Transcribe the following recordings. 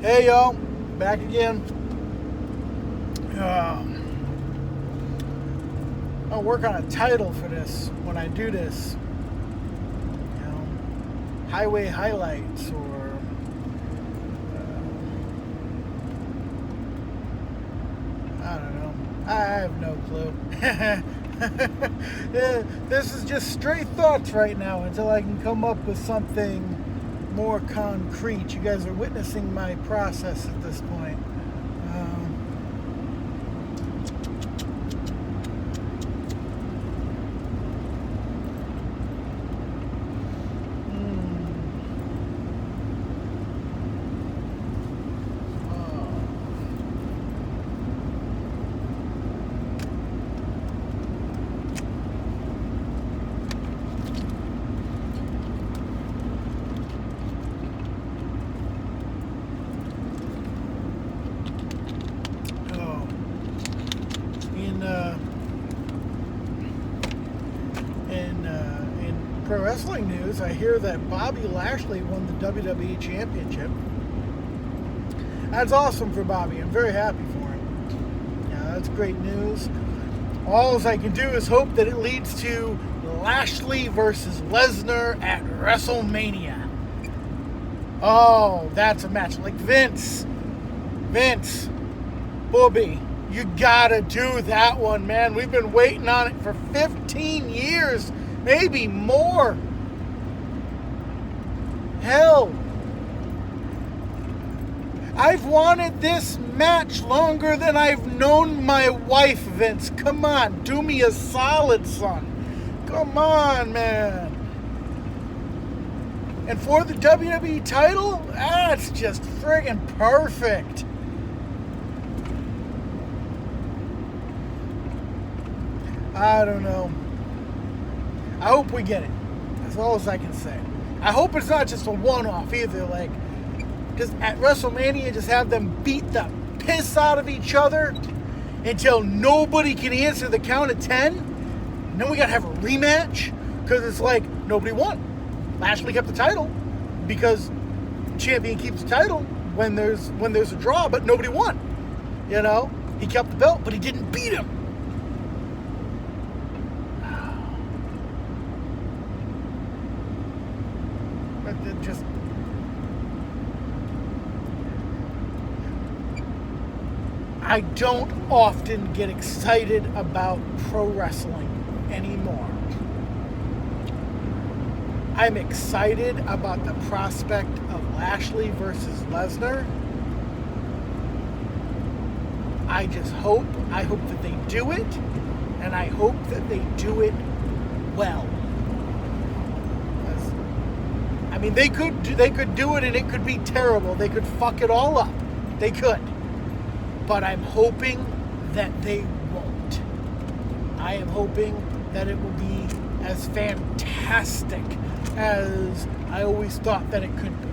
Hey y'all, back again. I'll work on a title for this when I do this. You know, highway highlights or I don't know. I have no clue. Yeah, this is just straight thoughts right now until I can come up with something more concrete. You guys are witnessing my process at this point. In pro wrestling news, I hear that Bobby Lashley won the WWE Championship. That's awesome for Bobby. I'm very happy for him. Yeah, that's great news. All I can do is hope that it leads to Lashley versus Lesnar at WrestleMania. Oh, that's a match. Like Vince, Bobby, you gotta do that one, man. We've been waiting on it for 15 years, maybe more. Hell, I've wanted this match longer than I've known my wife, Vince. Come on, do me a solid, son. Come on, man. And for the WWE title, that's just friggin' perfect. I don't know. I hope we get it. That's all I can say. I hope it's not just a one-off either. Like, just at WrestleMania, just have them beat the piss out of each other until nobody can answer the count of 10. And then we gotta have a rematch because it's like nobody won. Lashley kept the title because the champion keeps the title when there's a draw, but nobody won. You know, he kept the belt, but he didn't beat him. Just I don't often get excited about pro wrestling anymore. I'm excited about the prospect of Lashley versus Lesnar. I hope that they do it, and I hope that they do it well. I mean, they could do it and it could be terrible. They could fuck it all up. They could. But I'm hoping that they won't. I am hoping that it will be as fantastic as I always thought that it could be.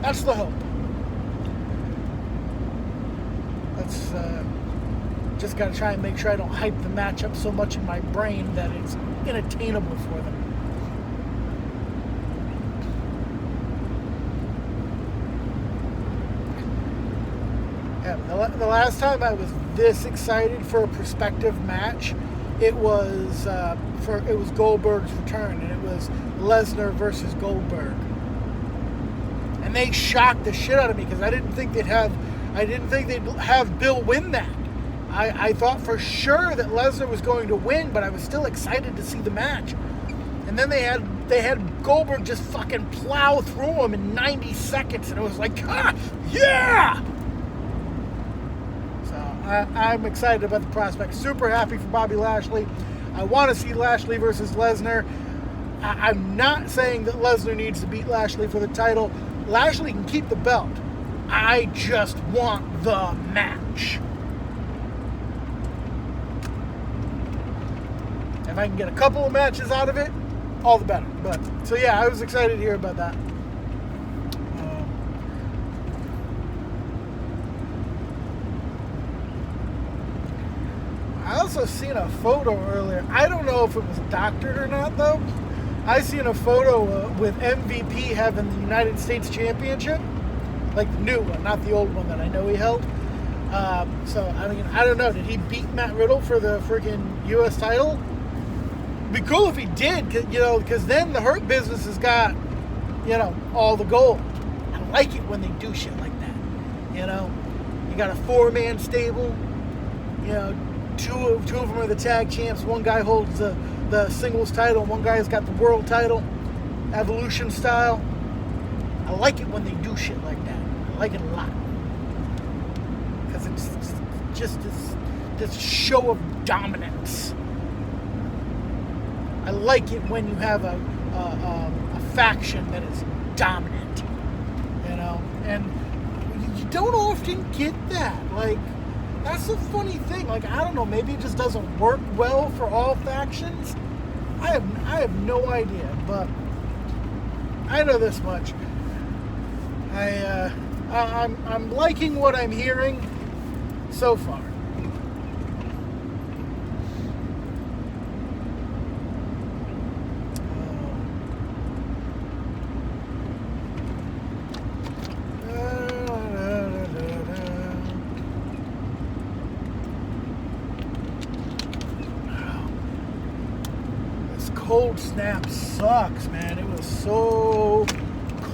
That's the hope. Let's just got to try and make sure I don't hype the match up so much in my brain that it's unattainable for them. The last time I was this excited for a prospective match, it was Goldberg's return, and it was Lesnar versus Goldberg, and they shocked the shit out of me because I didn't think they'd have Bill win that. I thought for sure that Lesnar was going to win, but I was still excited to see the match. And then they had Goldberg just fucking plow through him in 90 seconds, and it was like, yeah. I'm excited about the prospect. Super happy for Bobby Lashley. I want to see Lashley versus Lesnar. I'm not saying that Lesnar needs to beat Lashley for the title. Lashley can keep the belt. I just want the match. If I can get a couple of matches out of it, all the better. But so yeah, I was excited to hear about that. I also seen a photo earlier. I don't know if it was doctored or not, though. I seen a photo with MVP having the United States Championship. Like the new one, not the old one that I know he held. So, I mean, I don't know. Did he beat Matt Riddle for the freaking U.S. title? It'd be cool if he did, because then the Hurt Business has got, all the gold. I like it when they do shit like that. You got a 4-man stable. Two of them are the tag champs. One guy holds the singles title. One guy's got the world title, Evolution style. I like it when they do shit like that. I like it a lot. Because it's just this show of dominance. I like it when you have a faction that is dominant, and you don't often get that. Like, that's the funny thing. Like, I don't know, maybe it just doesn't work well for all factions. I have no idea, but I know this much. I'm liking what I'm hearing so far. Cold snap sucks, man. It was so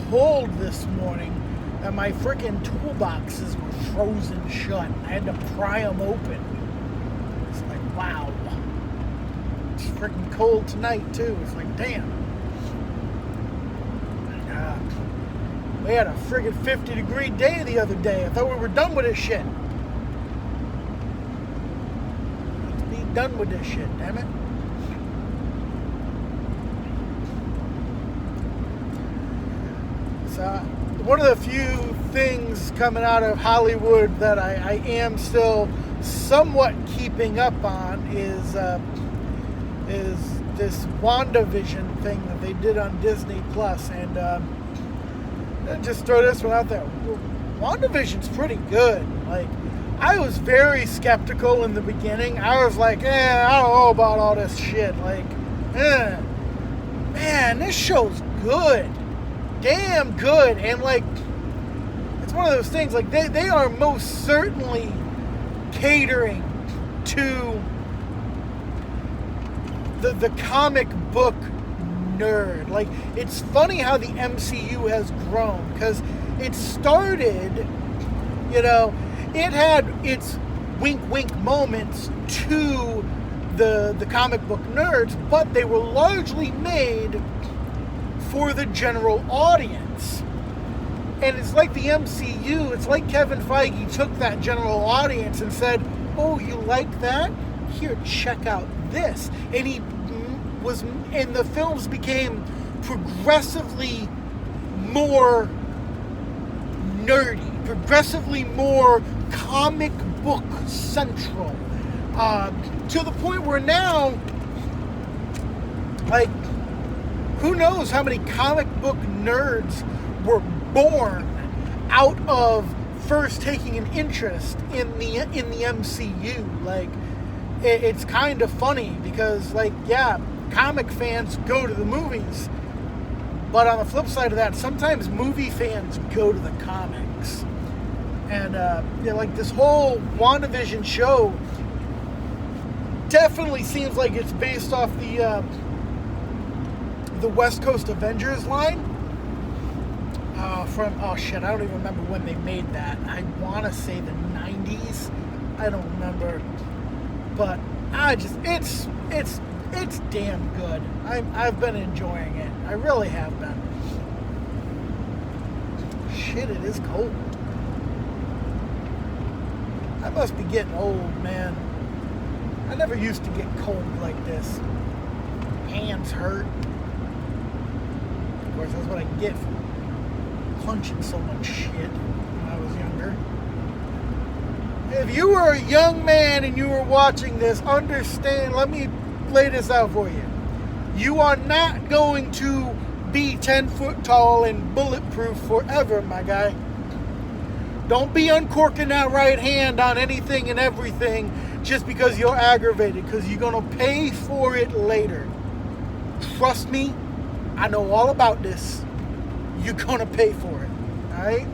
cold this morning that my freaking toolboxes were frozen shut. I had to pry them open. It's like, wow. It's freaking cold tonight, too. It's like, damn. We had a friggin' 50-degree day the other day. I thought we were done with this shit. Let's be done with this shit, damn it. One of the few things coming out of Hollywood that I am still somewhat keeping up on is this WandaVision thing that they did on Disney Plus, and just throw this one out there. WandaVision's pretty good. Like, I was very skeptical in the beginning. I was like, I don't know about all this shit. Like, man, this show's good. Damn good. And like, it's one of those things, like they are most certainly catering to the comic book nerd. Like, it's funny how the MCU has grown, because it started, it had its wink wink moments to the comic book nerds, but they were largely made for the general audience. And it's like the MCU, it's like Kevin Feige took that general audience and said, oh, you like that? Here, check out this. And the films became progressively more nerdy, progressively more comic book central, to the point where now, like, who knows how many comic book nerds were born out of first taking an interest in the MCU. Like, it's kind of funny because, like, yeah, comic fans go to the movies, but on the flip side of that, sometimes movie fans go to the comics. And like, this whole WandaVision show definitely seems like it's based off the West Coast Avengers line from, I don't even remember when they made that. I want to say the 90s. I don't remember, but it's damn good. I've been enjoying it. I really have been. Shit, it is cold. I must be getting old, man. I never used to get cold like this. Hands hurt. Of course, that's what I get for punching so much shit when I was younger. If you were a young man and you were watching this, understand, let me lay this out for you. You are not going to be 10 foot tall and bulletproof forever, my guy. Don't be uncorking that right hand on anything and everything just because you're aggravated, because you're going to pay for it later. Trust me, I know all about this. You're going to pay for it, all right?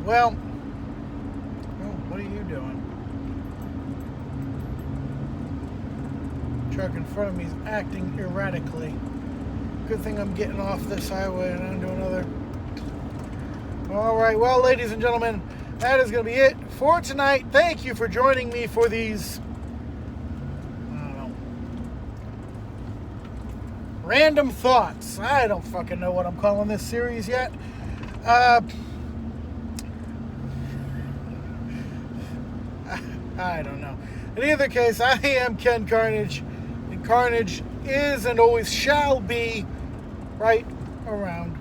Well, what are you doing? Truck in front of me is acting erratically. Good thing I'm getting off this highway and onto another. All right, well, ladies and gentlemen, that is going to be it for tonight. Thank you for joining me for these, I don't know, random thoughts. I don't fucking know what I'm calling this series yet. I don't know. In either case, I am Ken Carnage, and Carnage is and always shall be right around